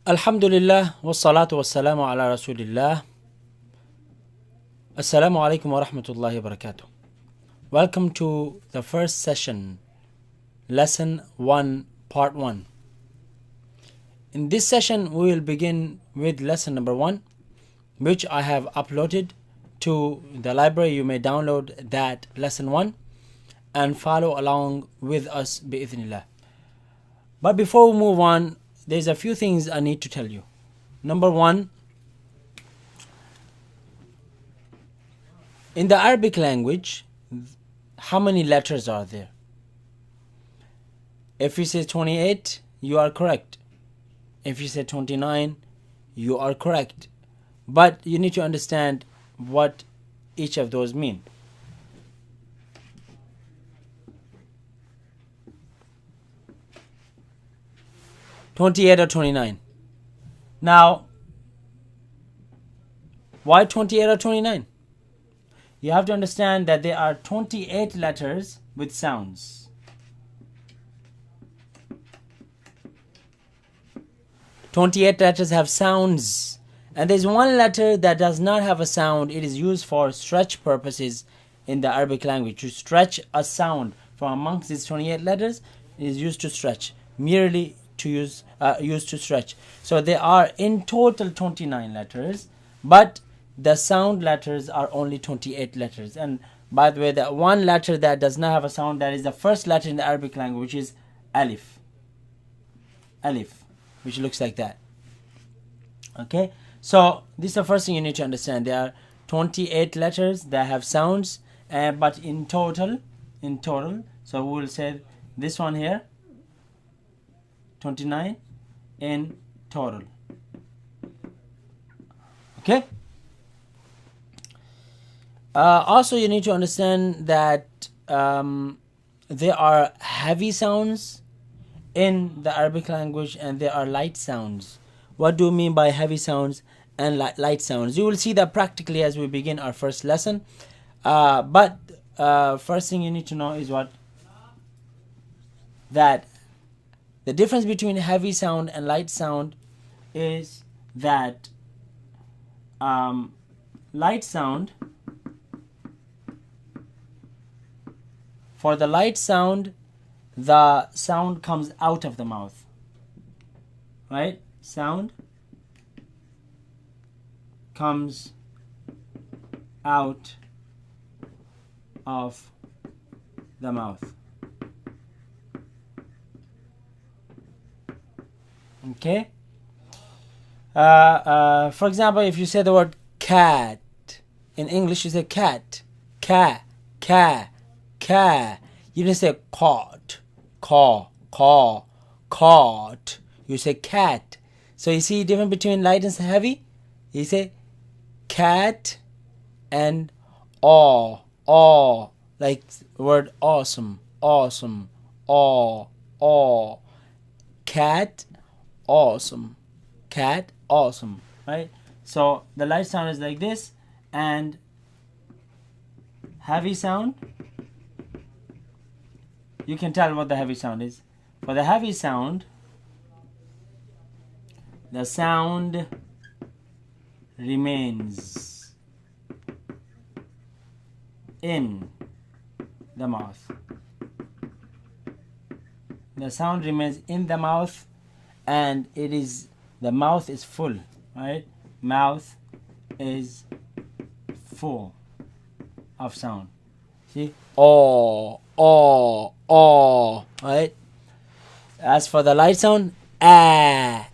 Alhamdulillah wassalatu wassalamu ala rasulillah. Assalamu alaikum wa rahmatullahi wa barakatuh. Welcome to the first session, lesson 1, part 1. In this session we will begin with lesson number 1, which I have uploaded to the library. You may download that lesson 1 and follow along with us bi'idhnillah. But before we move on, there's a few things I need to tell you. Number 1, in the Arabic language, how many letters are there? If you say 28, you are correct. If you say 29, you are correct. But you need to understand what each of those mean. "28" or 29. Now, why 28 or 29? You have to understand that there are 28 letters with sounds. 28 letters have sounds, and there's one letter that does not have a sound. It is used for stretch purposes in the Arabic language. To stretch a sound from amongst these 28 letters, it is used to stretch, merely to used to stretch. So there are in total 29 letters, but the sound letters are only 28 letters. And by the way, the one letter that does not have a sound, that is the first letter in the Arabic language, which is alif. Alif, which looks like that. Okay, so this is the first thing you need to understand. There are 28 letters that have sounds, but in total, so we will say this one here, 29 in total. Okay. Also, you need to understand that there are heavy sounds in the Arabic language and there are light sounds. What do you mean by heavy sounds and light sounds? You will see that practically as we begin our first lesson. But first thing you need to know is that the difference between heavy sound and light sound is that light sound, for the light sound, the sound comes out of the mouth, right? Sound comes out of the mouth. Okay. For example, if you say the word cat, in English you say cat, ka, ka, ka. You didn't say caught, caw, caught. You say cat. So you see the difference between light and heavy? You say cat and aw, like the word awesome, aw, cat, awesome, cat, awesome, right? So the light sound is like this, and heavy sound, you can tell what the heavy sound is. For the heavy sound, the sound remains in the mouth. The sound remains in the mouth, and the mouth is full, right? Mouth is full of sound. See? Oh, right? As for the light sound, right?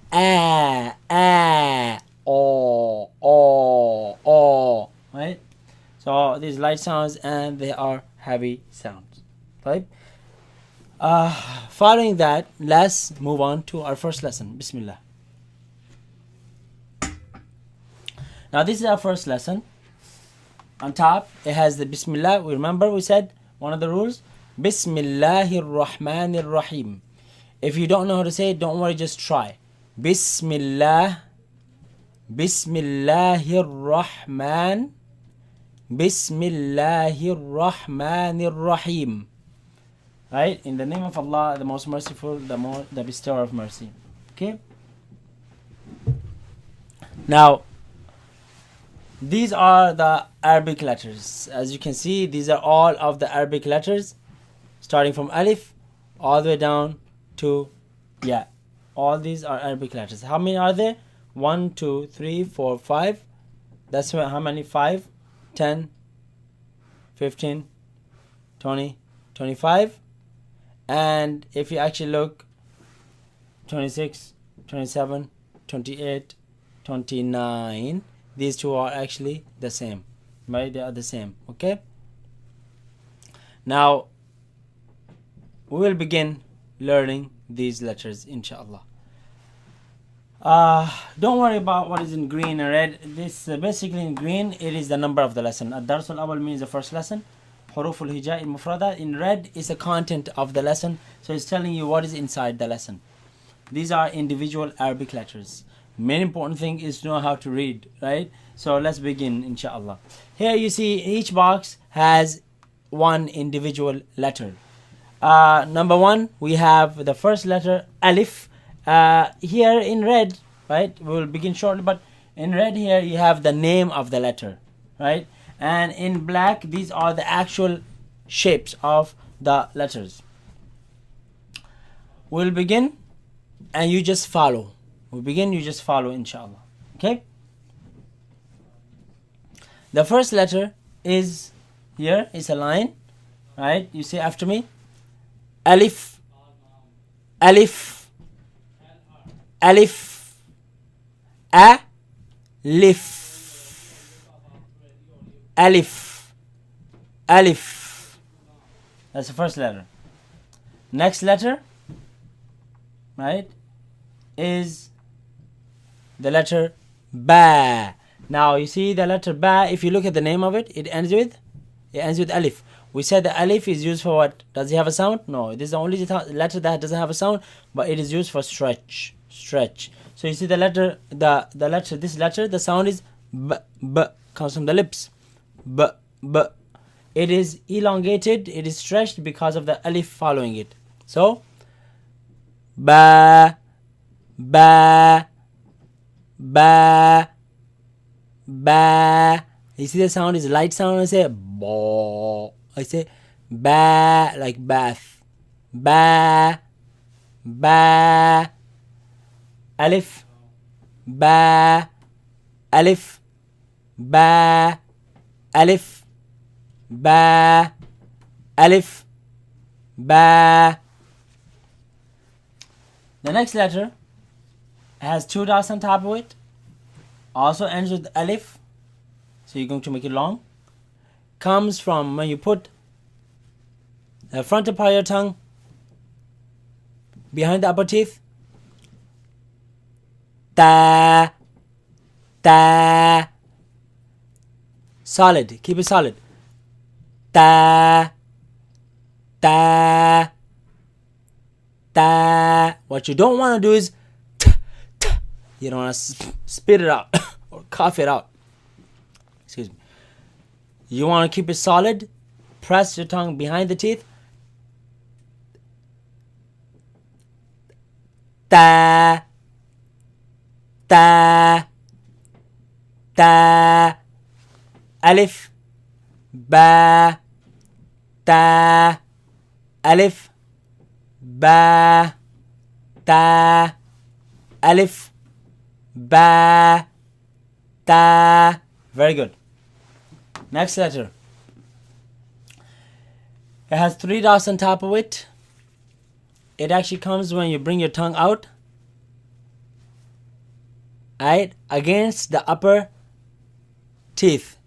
So these light sounds, and they are heavy sounds, right? Following that, let's move on to our first lesson. Bismillah. Now this is our first lesson. On top, it has the Bismillah. Remember we said one of the rules? Bismillahir Rahmanir Rahim. If you don't know how to say it, don't worry, just try. Bismillah, Bismillahir Rahman, Bismillahir Rahmanir Rahim. Right? In the name of Allah, the most merciful, the bestower of mercy. Okay? Now, these are the Arabic letters. As you can see, these are all of the Arabic letters, starting from alif all the way down to ya. All these are Arabic letters. How many are there? 1, 2, 3, 4, 5. That's how many? 5, 10, 15, 20, 25. And if you actually look, 26, 27, 28, 29. These two are actually the same, right? They are the same. Okay. Now we will begin learning these letters, inshallah. Don't worry about what is in green and red. This basically in green, it is the number of the lesson. Ad-Dars al-Awwal means the first lesson. Huruf al-Hijai al-Mufrada. In red is the content of the lesson, so it's telling you what is inside the lesson. These are individual Arabic letters. Main important thing is to know how to read, right? So let's begin, inshallah. Here you see each box has one individual letter. Number 1, we have the first letter, alif. Here in red, right? We will begin shortly, but in red here you have the name of the letter, right? And in black, these are the actual shapes of the letters. We'll begin and you just follow. We'll begin, you just follow, inshallah. Okay? The first letter is here, it's a line, right? You say after me, alif, alif, alif, alif, alif, alif. That's the first letter. Next letter, right, is the letter ba. Now you see the letter ba, if you look at the name of it, it ends with alif. We said the alif is used for what? Does it have a sound? No, this is the only letter that doesn't have a sound, but it is used for stretch. So you see the letter, this letter, the sound is b, comes from the lips. B. It is elongated, it is stretched because of the alif following it. So ba, ba, ba, ba. You see the sound is light sound. I say bo. I say ba, like bath. Ba, ba. Alif, ba, alif, ba, alif, ba, alif, ba. The next letter has 2 dots on top of it. Also ends with alif. So you're going to make it long. Comes from when you put the frontal part of your tongue behind the upper teeth. Ta, ta. Solid. Keep it solid. Ta, ta, ta. What you don't want to do is you don't want to spit it out or cough it out. Excuse me. You want to keep it solid. Press your tongue behind the teeth. Ta, ta, ta. Alif, ba, ta. Alif, ba, ta. Alif, ba, ta. Very good. Next letter. It has 3 dots on top of it. It actually comes when you bring your tongue out, right, against the upper teeth.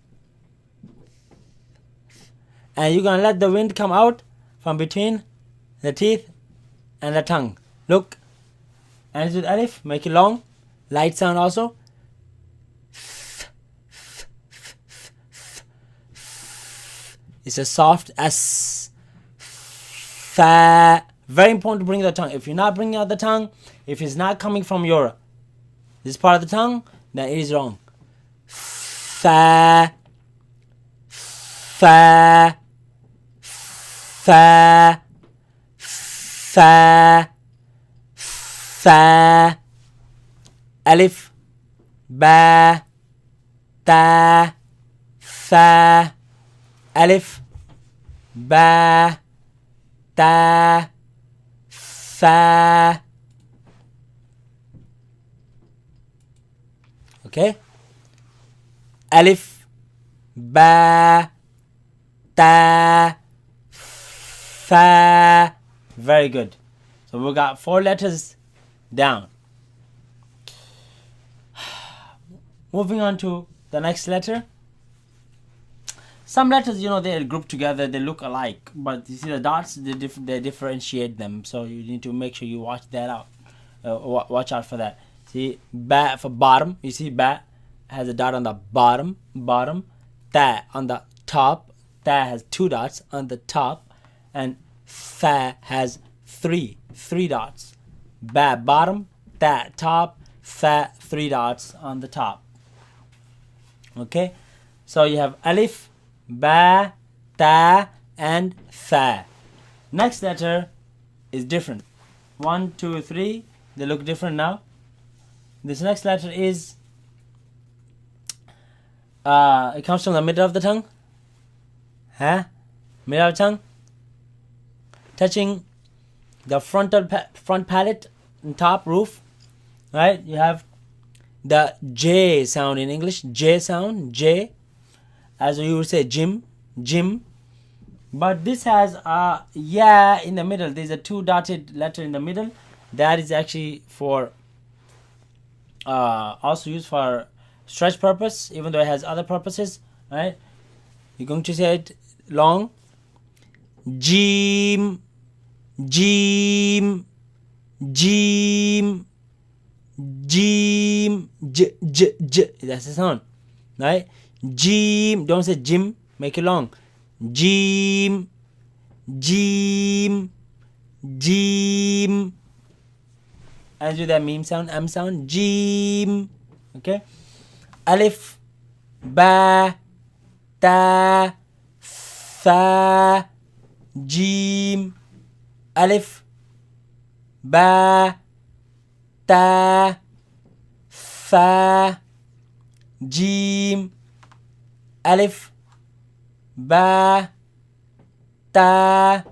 And you're going to let the wind come out from between the teeth and the tongue. Look. Ends with alif. Make it long. Light sound also. It's a soft S. Fa. Very important to bring the tongue. If you're not bringing out the tongue, if it's not coming from this part of the tongue, then it is wrong. Fa. Fa. Fa. Fa. Fa. Alif, ba, ta, fa. Alif, ba, ta, fa. Okay. Alif, ba, ta, fa. Very good. So we got 4 letters down. Moving on to the next letter. Some letters, they're grouped together, they look alike, but you see the dots, they differentiate them. So you need to make sure you watch that out. Watch out for that. See, ba for bottom. You see, ba has a dot on the bottom. Ta on the top. Ta has 2 dots on the top, and fa has 3 dots. Ba bottom, ta top, fa 3 dots on the top. Okay, so you have alif, ba, ta, and fa. Next letter is different. 1, 2, 3. They look different now. This next letter is it comes from the middle of the tongue. Middle of the tongue, touching the front palate and top roof. Right? You have the J sound in English. J sound. J, as you would say gym. But this has a ya in the middle. There's a 2 dotted letter in the middle. That is actually for also used for stretch purpose, even though it has other purposes. Right? You're going to say it long. Jim. That's the sound. Right? Jim. Don't say Jim. Make it long. Jim. And do that meme sound, M sound. Jim. Okay. Alif, ba, ta, fa, jim. Alif, ba, ta, fa, jim. Alif, ba, ta,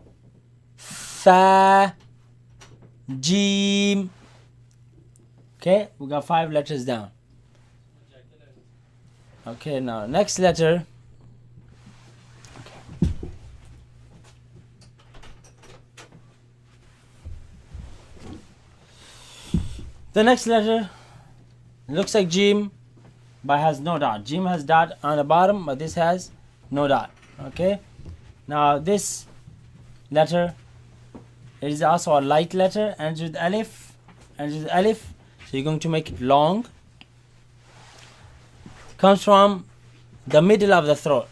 fa, jim. Okay, we got 5 letters down. Okay, now next letter. Okay. The next letter looks like Jim, but has no dot. Jim has dot on the bottom, but this has no dot. Okay. Now this letter, it is also a light letter, ends with alif, so you're going to make it long. Comes from the middle of the throat.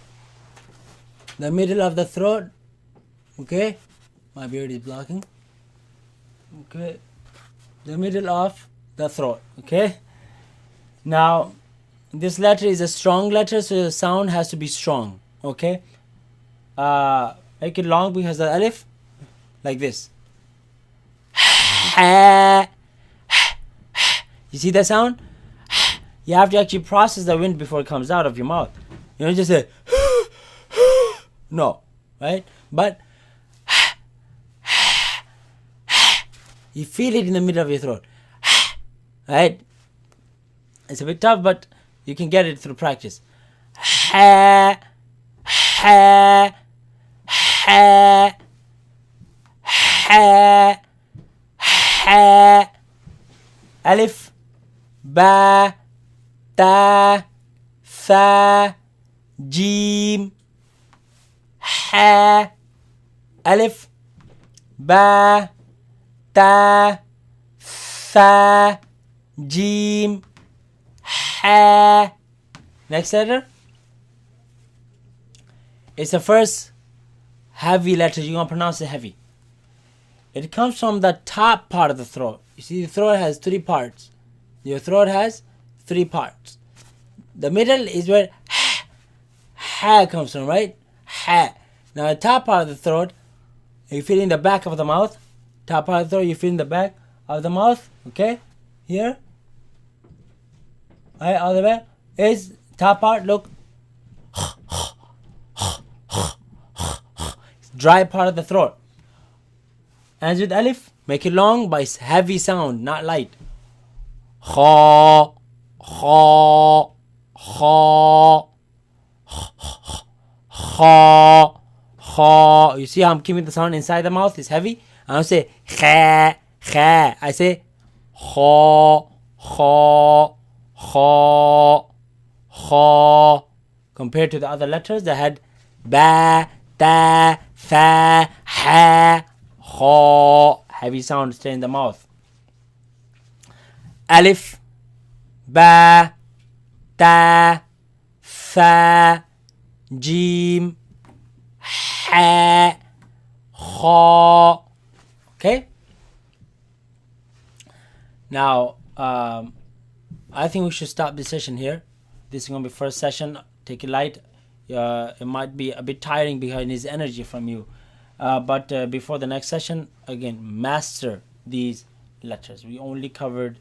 The middle of the throat. Okay. My beard is blocking. Okay. The middle of the throat. Okay. Now this letter is a strong letter, so the sound has to be strong. Okay. Make it long because the alif, like this. You see that sound? You have to actually process the wind before it comes out of your mouth. You don't just say no, right? But you feel it in the middle of your throat, right? It's a bit tough, but you can get it through practice. Alif, ba, ta, fa, jim, ha. Alif, ba, ta, fa, jim, ha. Next letter. It's the first heavy letter. You're going to pronounce it heavy. It comes from the top part of the throat. You see, the throat has 3 parts. Your throat has 3 parts. The middle is where ha comes from, right? Ha. Now the top part of the throat, you feel in the back of the mouth. Top part of the throat, you feel in the back of the mouth. Okay? Here. Alright, other way is top part, look. Dry part of the throat. Ends with alif, make it long, but it's heavy sound, not light. Kha, kha, kha, kha, kha. You see how I'm keeping the sound inside the mouth? It's heavy. I don't say kha, kha. I say kha, kha, kha, kha. Compared to the other letters that had ba, ta, fa, ha, kha. Heavy sound stay in the mouth. Alif, ba, ta, fa, jim, ha, kha. Okay. Now, I think we should stop this session here. This is going to be first session. Take it light. It might be a bit tiring because it needs energy from you. But before the next session, again, master these letters. We only covered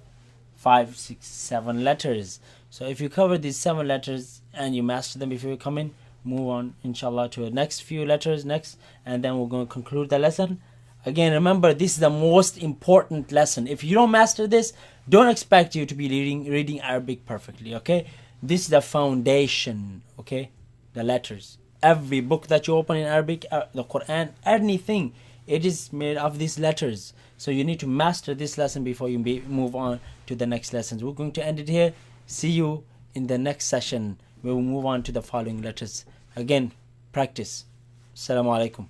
5, 6, 7 letters. So if you cover these 7 letters and you master them before you come in, move on, inshallah, to the next few letters next, and then we're going to conclude the lesson. Again, remember, this is the most important lesson. If you don't master this, don't expect you to be reading Arabic perfectly, okay? This is the foundation, okay? The letters. Every book that you open in Arabic, the Quran, anything, it is made of these letters. So you need to master this lesson before you move on to the next lessons. We're going to end it here. See you in the next session where we'll move on to the following letters. Again, practice. Assalamu alaikum.